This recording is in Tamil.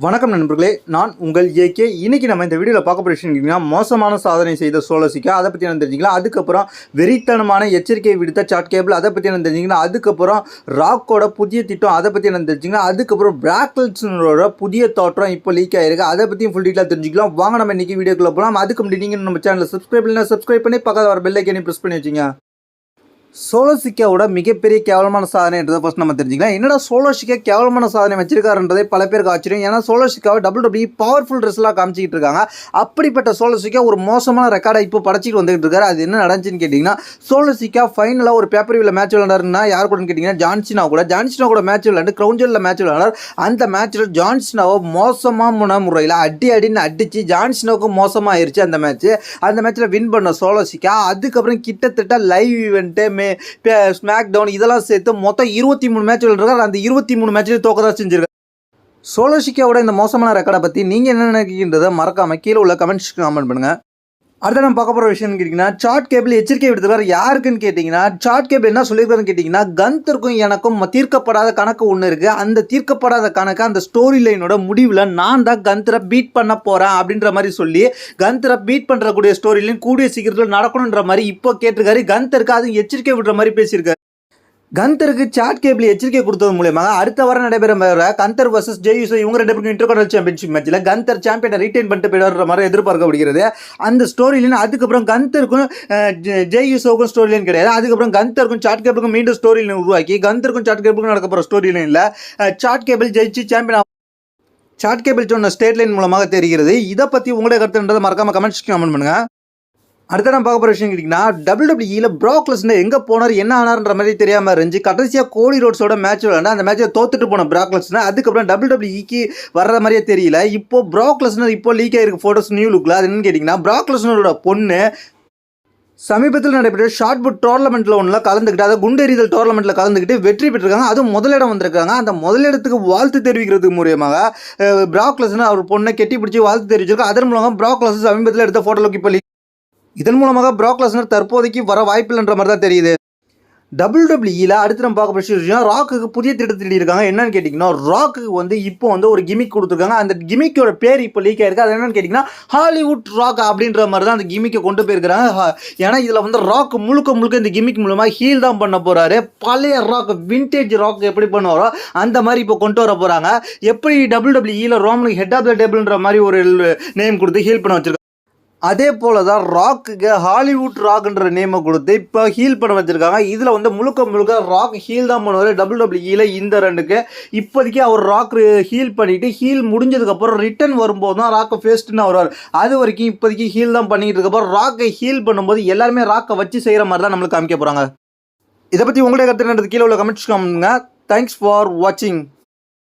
வணக்கம் நண்பர்களே, நான் உங்கள் ஏகே. இன்னைக்கு நம்ம இந்த வீடியோவில் பார்க்க போகிற விஷயம் மோசமான சாதனை செய்த சோலோசிக்கா, அதை பற்றி என்ன தெரிஞ்சிக்கலாம். அதுக்கப்புறம் வெறித்தனமான எச்சரிக்கை விடுத்த சாட் கேபிள், அதை பற்றி என்ன தெரிஞ்சிக்கலாம். அதுக்கப்புறம் ராக்கோட புதிய திட்டம், அதை பற்றி என்ன தெரிஞ்சிக்கலாம். அதுக்கப்புறம் பிராக்லெட்ஸோட புதிய தோற்றம் இப்போ லீக் ஆகிருக்கு, அதை பற்றியும் ஃபுல் டீட்டெயில் தெரிஞ்சிக்கலாம். வாங்க நம்ம இன்றைக்கி வீடியோக்குள்ளே போகலாம். அதுக்கு முன்னாடி நீங்கள் நம்ம சேனலில் சப்ஸ்கிரைப் பண்ணி பக்கத்தில் வர பெல் ஐக்கானையும் ப்ரெஸ் பண்ணி வச்சுங்க. சோலோசிக்காவோட மிகப்பெரிய கேவலமான சாதனைன்றதை ஃபர்ஸ்ட் நம்ம தெரிஞ்சுக்கலாம். என்னடா சோலோசிக்கா கேவலமான சாதனை வச்சிருக்காருன்றதே பல பேருக்கு ஆச்சரியம். ஏன்னா சோலோசிக்காவை WWE பவர்ஃபுல் ரெஸ்லாம் காமிச்சிக்கிட்டு இருக்காங்க. அப்படிப்பட்ட சோலோசிக்கா ஒரு மோசமான ரெக்கார்டை இப்போ படைச்சிட்டு வந்துகிட்டு இருக்காரு. அது என்ன நடந்துச்சுன்னு கேட்டிங்கன்னா, சோலோசிக்கா ஃபைனலாக ஒரு பேப்பர் வியூவில் மேட்ச் விளையாடுறா. யார் கூட கேட்டிங்கன்னா ஜான்சினா கூட மேட்ச் விளையாண்டு கிரவுஞ்சலில் மேட்ச் விளையாடார். அந்த மேட்ச்சில் ஜான்சினாவை மோசமான முறையில் அடின்னு அடித்து ஜான்சினாவுக்கு மோசமாக ஆயிடுச்சு அந்த மேட்ச்சு. அந்த மேட்ச்சில் வின் பண்ண சோலோசிக்கா அதுக்கப்புறம் கிட்டத்தட்ட லைவ் ஈவெண்ட்டு ஸ்மாக் டவுன் இதெல்லாம் சேர்த்து மொத்தம் 23 மேட்ச் விளையாடுறாரு. அந்த 23 மேட்ச்ல தோக்கதான் செஞ்சிருக்காரு. சோலோசிக்காவோட இந்த மோசமான ரெக்கார்டை பற்றி நீங்கள் என்ன நினைக்கின்றதை மறக்காம கீழே உள்ள கமெண்ட்ஸ் கமெண்ட் பண்ணுங்க. அடுத்த நம்ம பார்க்க போகிற விஷயம் கேட்டிங்கன்னா, சாட் கேபிள் எச்சரிக்கை விடுத்துருக்காரு. யாருக்குன்னு கேட்டிங்கன்னா, சாட் கேபிள் என்ன சொல்லியிருக்காருன்னு கேட்டிங்கன்னா, கந்தருக்கும் எனக்கும் தீர்க்கப்படாத கணக்கு ஒன்று இருக்குது. அந்த தீர்க்கப்படாத கணக்கு அந்த ஸ்டோரி லைனோட முடிவில் நான் தான் கந்தரை பீட் பண்ண போகிறேன் அப்படின்ற மாதிரி சொல்லி கந்தரை பீட் பண்ணுறக்கூடிய ஸ்டோரி லைன் கூடிய சீக்கிரத்தில் நடக்கணுன்ற மாதிரி இப்போ கேட்டிருக்காரு. கந்தருக்கு அது எச்சரிக்கை விடுற மாதிரி பேசியிருக்காரு. கந்தருக்கு சாட் கேபிள் எச்சரிக்கை கொடுத்தது மூலமாக அடுத்த வாரம் நடைபெற கந்தர் வர்சஸ் ஜெய்யூசோ இவங்க 2 பேருக்கும் இன்டர்கான்டினல் சாம்பியன்ஷிப் மேட்ச்சில் கந்தர் சாம்பியனை ரீட்டைன் பண்ணிட்டு போயிடுற மாதிரி எதிர்பார்க்கப்படுகிறது. அந்த ஸ்டோரிலையும் அதுக்கப்புறம் கந்தருக்கும் ஜெய்யூசோவுக்கும் ஸ்டோரிலையும் கிடையாது. அதுக்கப்புறம் கந்தருக்கும் சாட் கேபிளுக்கும் மீண்டும் ஸ்டோரி லைன் உருவாக்கி கந்தருக்கும் சாட் கேபிளுக்கும் நடக்க போகிற ஸ்டோரி லைனில் சாட் கேபிள் ஜெயிச்சு சாம்பியன் சாட் கேபிள் சொன்ன ஸ்டேட் லைன் மூலமாக தெரிகிறது. இதை பற்றி உங்களுடைய கருத்துன்றதை மறக்காம கமெண்ட்ஸ் கமெண்ட் பண்ணுங்க. அடுத்த நம்ம பார்க்க போகிற விஷயம் கேட்டிங்கன்னா, WWEல ப்ராக் லெஸ்னர் எங்கே போனார் என்ன ஆனார்ன்ற மாதிரி தெரியாமல் இருந்துச்சு. கடைசியாக கோடி ரோட்ஸோட மேட்ச் விளையாண்டு அந்த மேட்சை தோத்துட்டு போன ப்ராக் லெஸ்னர் அதுக்கப்புறம் WWEக்கு வர்ற மாதிரியே தெரியல. இப்போ ப்ராக் லெஸ்னர் இப்போ லீக் ஆகிருக்கு ஃபோட்டோஸ் நியூ லுக்கில். அது என்னன்னு கேட்டிங்கன்னா, ப்ராக் லெஸ்னரோட பொண்ணு சமீபத்தில் நடைபெற்ற ஷார்ட் புட் டோர்னமெண்ட்டில் ஒன்றில் கலந்துக்கிட்டு, அதாவது குண்டெறிதல் டோர்னமெண்ட்டில் கலந்துக்கிட்டு வெற்றி பெற்றிருக்காங்க. அதுவும் முதலிடம் வந்திருக்காங்க. அந்த முதலிடத்துக்கு வாழ்த்து தெரிவிக்கிறதுக்கு மூலியமாக ப்ராக் லெஸ்னர் அவர் பொண்ணை கெட்டி பிடிச்சி வாழ்த்து தெரிவிச்சிருக்காங்க. அதன் மூலமாக ப்ராக் லெஸ்னர் சமீபத்தில் எடுத்த ஃபோட்டோலுக்கு இப்போ இதன் மூலமாக ப்ராக் லெஸ்னர் தற்போதைக்கு வர வாய்ப்பில்லைன்ற மாதிரி தான் தெரியுது. WWEல அடுத்து நம்ம பார்க்க போகிற விஷயம், ராக்குக்கு புதிய திட்டத்தில் இருக்காங்க. என்னன்னு கேட்டிங்கன்னா, ராக்குக்கு இப்போ ஒரு கிமிக் கொடுத்துருக்காங்க. அந்த கிமிக்கோட பேர் இப்போ லீக் ஆயிருக்கு. அது என்னன்னு கேட்டிங்கன்னா, ஹாலிவுட் ராக் அப்படின்ற மாதிரி தான் அந்த கிமிக்கை கொண்டு போயிருக்கிறாங்க. ஏன்னா இதில் ராக் முழுக்க இந்த கிமிக் மூலமாக ஹீல் தான் பண்ண போகிறாரு. பழைய ராக் விண்டேஜ் ராக் எப்படி பண்ணுவாரோ அந்த மாதிரி இப்போ கொண்டு வர போகிறாங்க. எப்படி WWEல ரோமனுக்கு ஹெட் ஆஃப் த டேபிள்ன்ற மாதிரி ஒரு நேம் கொடுத்து ஹீல் பண்ண வச்சிருக்காங்க. அதே போல தான் ராக்குக்கு ஹாலிவுட் ராக்ன்ற நேமை கொடுத்து இப்போ ஹீல் பண்ண வச்சுருக்காங்க. இதில் முழுக்க ராக் ஹீல் தான் பண்ணுவார். WWEல இந்த ரெண்டுக்கு இப்போதைக்கு அவர் ராக் ஹீல் பண்ணிவிட்டு ஹீல் முடிஞ்சதுக்கப்புறம் ரிட்டன் வரும்போது தான் ராக்கை ஃபேஸ்ட்டுன்னு வருவார். அது வரைக்கும் இப்போதைக்கு ஹீல் தான் பண்ணிக்கிட்டு இருக்கப்போ ராக்கை ஹீல் பண்ணும்போது எல்லாருமே ராக்கை வச்சு செய்கிற மாதிரி தான் நம்மளுக்கு காமிக்க போகிறாங்க. இதை பற்றி உங்களுடைய கருத்து கீழே உள்ள கமெண்ட்ஸ் காமிங்க. தேங்க்ஸ் ஃபார் வாட்சிங்.